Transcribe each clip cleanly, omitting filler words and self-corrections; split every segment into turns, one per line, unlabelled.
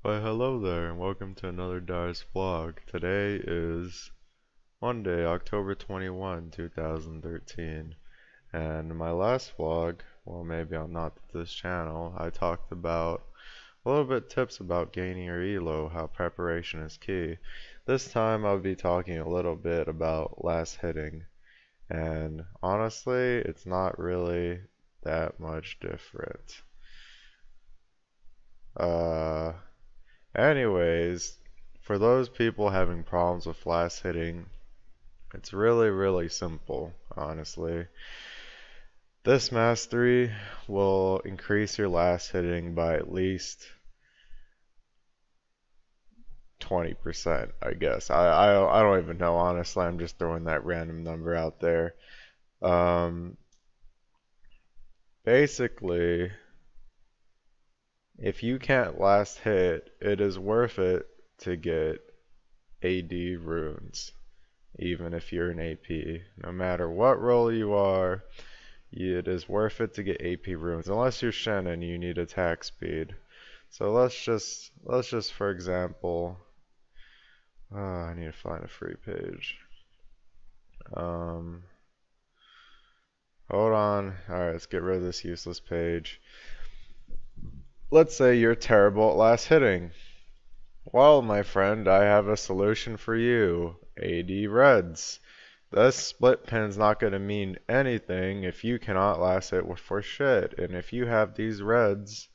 Why hello there and welcome to another Dyrus vlog. Today is Monday, October 21, 2013. And in my last vlog, well maybe on not this channel, I talked about a little bit tips about gaining your elo, how preparation is key. This time I'll be talking a little bit about last hitting. And honestly, it's not really that much different. Anyways, for those people having problems with last hitting, it's really simple, honestly. This mastery will increase your last hitting by at least 20%, I guess. I don't even know, honestly. I'm just throwing that random number out there. Basically, if you can't last hit, it is worth it to get AD runes, even if you're an AP. No matter what role you are, it is worth it to get AP runes, unless you're Shen and you need attack speed. So let's just for example, I need to find a free page. Hold on. Alright, let's get rid of this useless page. Let's say you're terrible at last hitting. Well, my friend, I have a solution for you. AD Reds. This split pin's not going to mean anything if you cannot last hit for shit. And if you have these Reds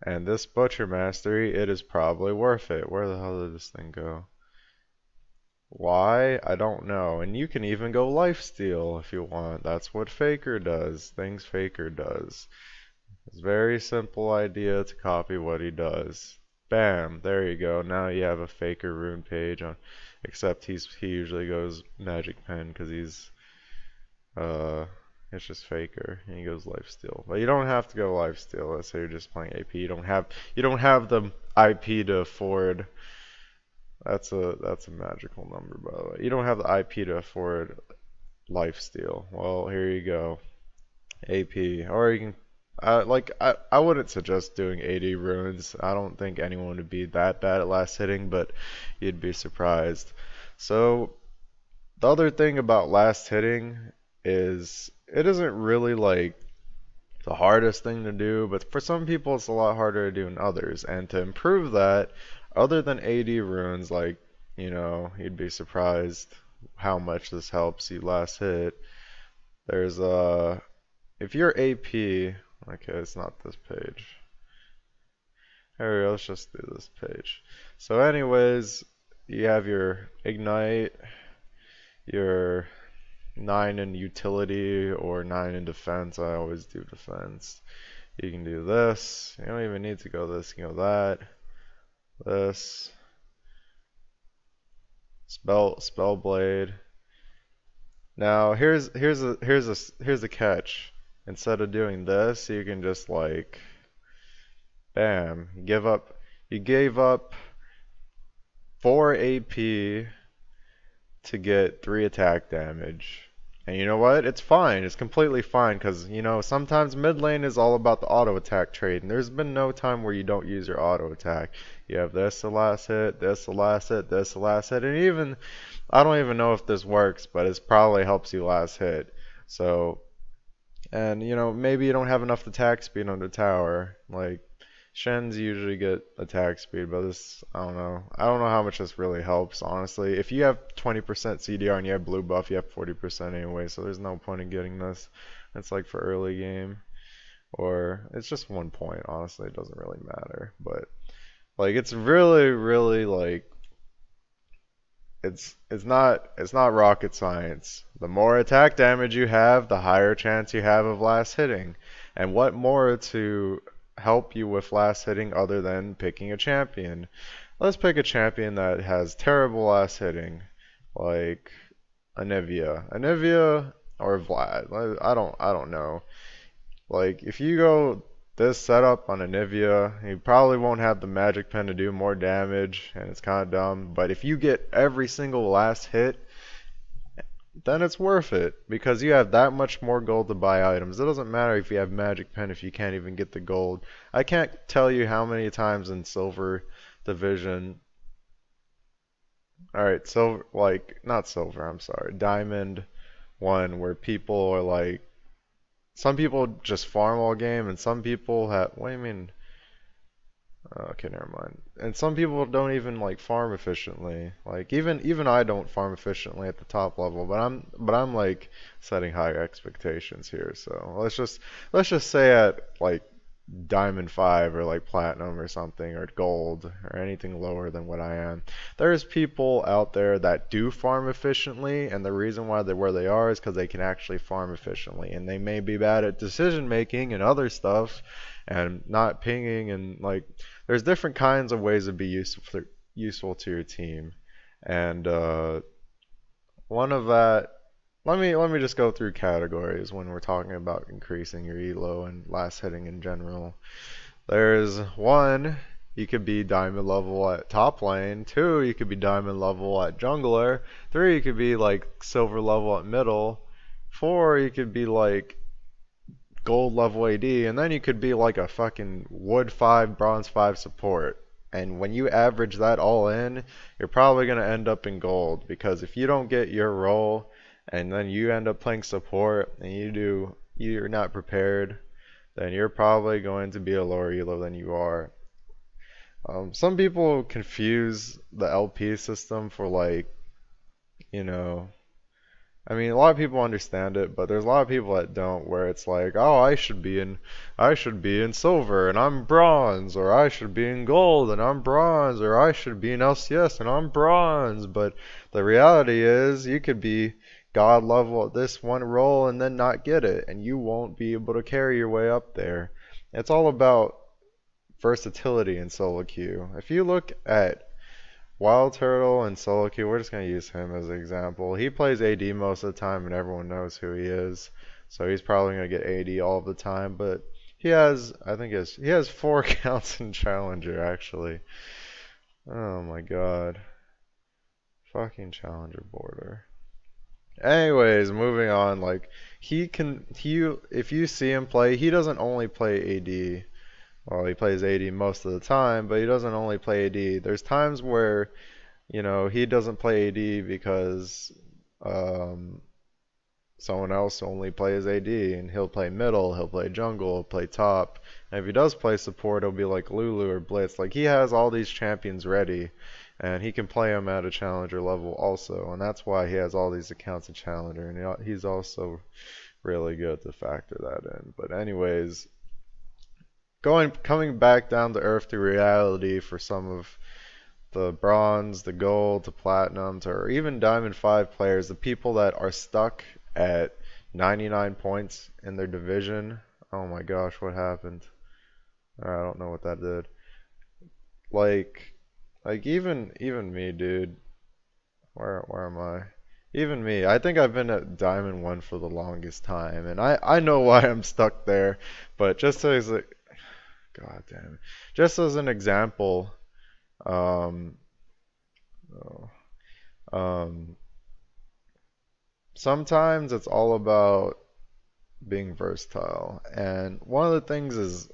and this Butcher Mastery, it is probably worth it. Where the hell did this thing go? Why? I don't know. And you can even go lifesteal if you want. That's what Faker does. Things Faker does. It's a very simple idea to copy what he does. Bam, there you go. Now you have a Faker rune page on, except he usually goes Magic Pen because he's it's just Faker and he goes lifesteal. But you don't have to go lifesteal. Let's say you're just playing AP. You don't have the IP to afford. That's a magical number, by the way. You don't have the IP to afford lifesteal. Well, here you go. AP, or you can. I wouldn't suggest doing 80 runes. I don't think anyone would be that bad at last hitting, but you'd be surprised. So the other thing about last hitting is it isn't really like the hardest thing to do, but for some people it's a lot harder to do than others. And to improve that, other than 80 runes, like, you know, you'd be surprised how much this helps you last hit. There's if you're AP. Okay, it's not this page. There we go, let's just do this page. So anyways, you have your Ignite, your 9 in utility or 9 in defense. I always do defense. You can do this. You don't even need to go this, you can go that. This. Spell Blade. Now here's a catch. Instead of doing this, you can just like, bam, you gave up 4 AP to get 3 attack damage. And you know what? It's fine. It's completely fine because, you know, sometimes mid lane is all about the auto attack trade. And there's been no time where you don't use your auto attack. You have this the last hit, this the last hit, this the last hit. And even, I don't even know if this works, but it probably helps you last hit. So, and you know, maybe you don't have enough attack speed on the tower. Like Shens usually get attack speed, but this, I don't know. I don't know how much this really helps, honestly. If you have 20% CDR and you have blue buff, you have 40% anyway, so there's no point in getting this. It's like for early game, or it's just 1 point. Honestly, it doesn't really matter. But like, it's really like. It's not rocket science. The more attack damage you have, the higher chance you have of last hitting. And what more to help you with last hitting other than picking a champion? Let's pick a champion that has terrible last hitting, like Anivia or Vlad. I don't know. Like if you go this setup on Anivia, you probably won't have the magic pen to do more damage, and it's kind of dumb. But if you get every single last hit, then it's worth it because you have that much more gold to buy items. It doesn't matter if you have magic pen if you can't even get the gold. I can't tell you how many times in silver division. All right, silver, like not silver, I'm sorry, diamond one, where people are like, some people just farm all game, and some people have. What do you mean? Okay, never mind. And some people don't even like farm efficiently. Like even I don't farm efficiently at the top level, but I'm like setting higher expectations here. So let's just say at like Diamond 5 or like Platinum or something or Gold or anything lower than what I am. There's people out there that do farm efficiently, and the reason why they're where they are is because they can actually farm efficiently, and they may be bad at decision making and other stuff and not pinging, and like there's different kinds of ways to be useful to your team. And one of that, let me just go through categories when we're talking about increasing your elo and last hitting in general. There's one, you could be diamond level at top lane. Two, you could be diamond level at jungler. Three, you could be like silver level at middle. Four, you could be like gold level AD, and then you could be like a fucking wood 5, bronze 5 support. And when you average that all in, you're probably going to end up in gold, because if you don't get your role and then you end up playing support and you're not prepared, then you're probably going to be a lower elo than you are. Some people confuse the LP system for like, you know, I mean, a lot of people understand it, but there's a lot of people that don't, where it's like, oh, I should be in silver and I'm bronze, or I should be in gold and I'm bronze, or I should be in LCS and I'm bronze. But the reality is, you could be god level at this one role and then not get it, and you won't be able to carry your way up there. It's all about versatility in solo queue. If you look at Wild Turtle and solo queue, we're just going to use him as an example. He plays AD most of the time and everyone knows who he is. So he's probably going to get AD all the time. But he has, I think he has 4 accounts in Challenger actually. Oh my god. Fucking Challenger border. Anyways, moving on, like if you see him play, he doesn't only play AD. Well, he plays AD most of the time, but he doesn't only play AD. There's times where, he doesn't play AD because someone else only plays AD, and he'll play middle, he'll play jungle, he'll play top. And if he does play support, it'll be like Lulu or Blitz. Like, he has all these champions ready, and he can play them at a challenger level also, and that's why he has all these accounts in challenger, and he's also really good to factor that in. But anyways, coming back down to earth to reality for some of the bronze, the gold, the platinum, or even diamond 5 players, the people that are stuck at 99 points in their division. Oh my gosh, what happened? I don't know what that did. Like even me, dude. Where am I? Even me. I think I've been at Diamond 1 for the longest time, and I know why I'm stuck there, but just as a God damn it. Just as an example, um, oh, sometimes it's all about being versatile. And one of the things is,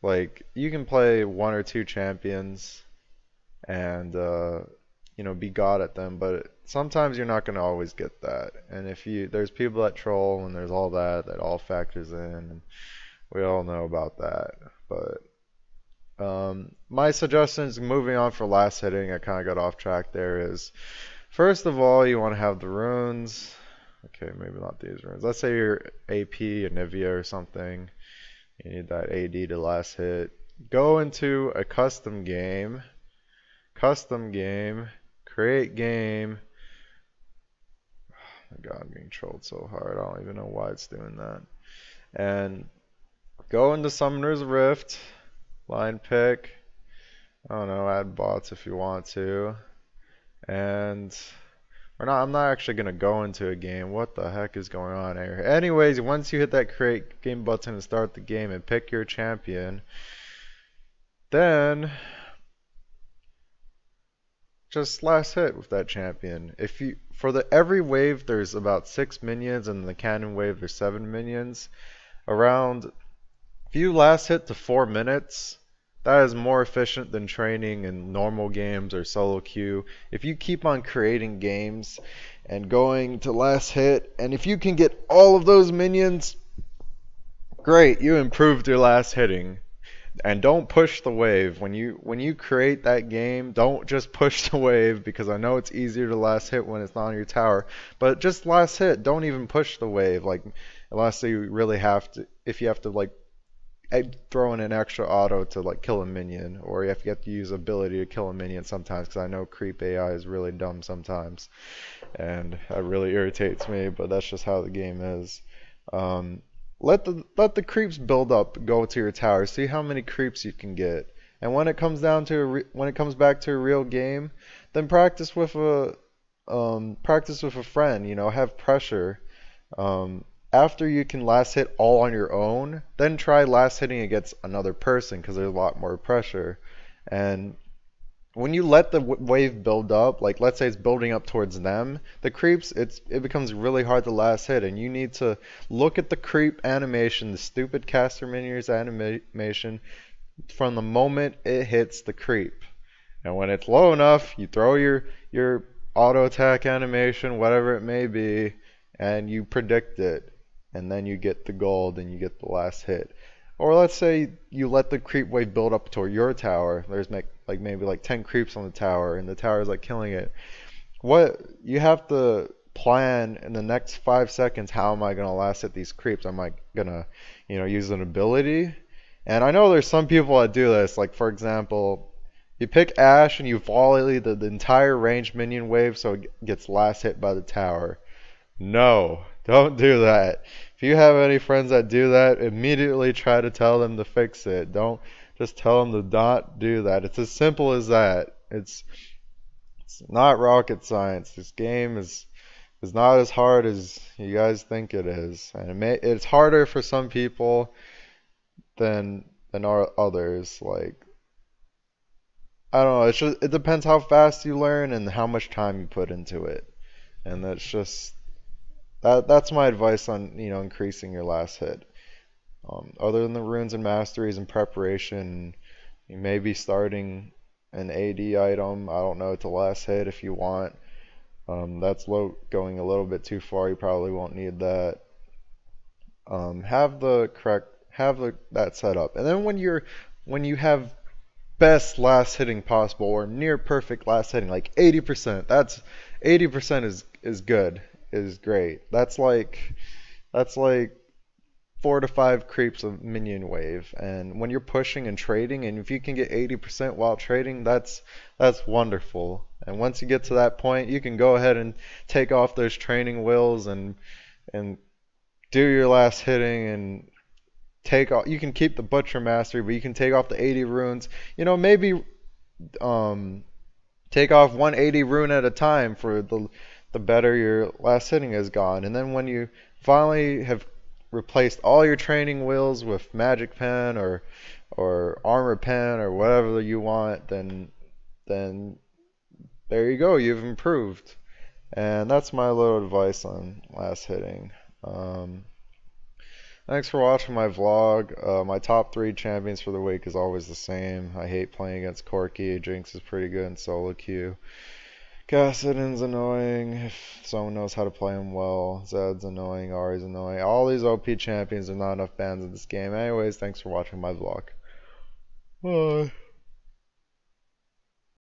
like, you can play 1 or 2 champions and, be god at them, but sometimes you're not going to always get that. And there's people that troll, and there's all that all factors in, and we all know about that. But my suggestions moving on for last hitting, I kind of got off track there, is first of all, you want to have the runes. Okay, maybe not these runes. Let's say you're AP, Anivia or something. You need that AD to last hit. Go into a custom game, create game. Oh my god, I'm getting trolled so hard. I don't even know why it's doing that. And go into Summoner's Rift, line pick, I don't know, add bots if you want to. And I'm not actually going to go into a game. What the heck is going on here? Anyways, once you hit that create game button and start the game and pick your champion, then just last hit with that champion. Every wave there's about 6 minions, and in the cannon wave there's 7 minions. If you last hit to 4 minutes, That is more efficient than training in normal games or solo queue. If you keep on creating games and going to last hit, and if you can get all of those minions, great, you improved your last hitting. And don't push the wave. When you create that game, don't just push the wave, because I know it's easier to last hit when it's not on your tower. But just last hit, don't even push the wave. Like, unless you really have to, if you have to like throw in an extra auto to like kill a minion, or you have to use ability to kill a minion sometimes, because I know creep AI is really dumb sometimes, and that really irritates me. But that's just how the game is. Um, let the creeps build up, go to your tower, see how many creeps you can get, and when it comes down to when it comes back to a real game, then practice with a friend. You know, have pressure. After you can last hit all on your own, then try last hitting against another person, because there's a lot more pressure. And when you let the wave build up, like let's say it's building up towards them, the creeps, it becomes really hard to last hit, and you need to look at the creep animation, the stupid caster minions animation, from the moment it hits the creep. And when it's low enough, you throw your auto attack animation, whatever it may be, and you predict it, and then you get the gold and you get the last hit. Or let's say you let the creep wave build up toward your tower. There's like maybe like 10 creeps on the tower, and the tower is like killing it. What you have to plan in the next 5 seconds, how am I gonna last hit these creeps? Am I gonna, use an ability? And I know there's some people that do this. Like for example, you pick Ash and you volley the entire ranged minion wave so it gets last hit by the tower. No, don't do that. If you have any friends that do that, immediately try to tell them to fix it. Don't just tell them to not do that. It's as simple as that. It's not rocket science. This game is not as hard as you guys think it is, and it's harder for some people than others. Like, I don't know. It depends how fast you learn and how much time you put into it, and that's my advice on increasing your last hit. Other than the runes and masteries and preparation, you may be starting an AD item, I don't know, to last hit if you want. That's going a little bit too far. You probably won't need that. Have that set up, and then when you have best last hitting possible, or near perfect last hitting, like 80%. 80% is good, is great. That's like 4 to 5 creeps of minion wave. And when you're pushing and trading, and if you can get 80% while trading, that's wonderful. And once you get to that point, you can go ahead and take off those training wheels and do your last hitting, and you can keep the butcher mastery, but you can take off the 80 runes. Maybe take off 180 rune at a time for the better your last hitting has gone. And then when you finally have replaced all your training wheels with magic pen or armor pen or whatever you want, then there you go, you've improved. And that's my little advice on last hitting. Thanks for watching my vlog. My top 3 champions for the week is always the same. I hate playing against Corki. Jinx is pretty good in solo queue. Kassadin's annoying if someone knows how to play him well. Zed's annoying. Ari's annoying. All these OP champions, are not enough bans in this game. Anyways, thanks for watching my vlog. Bye.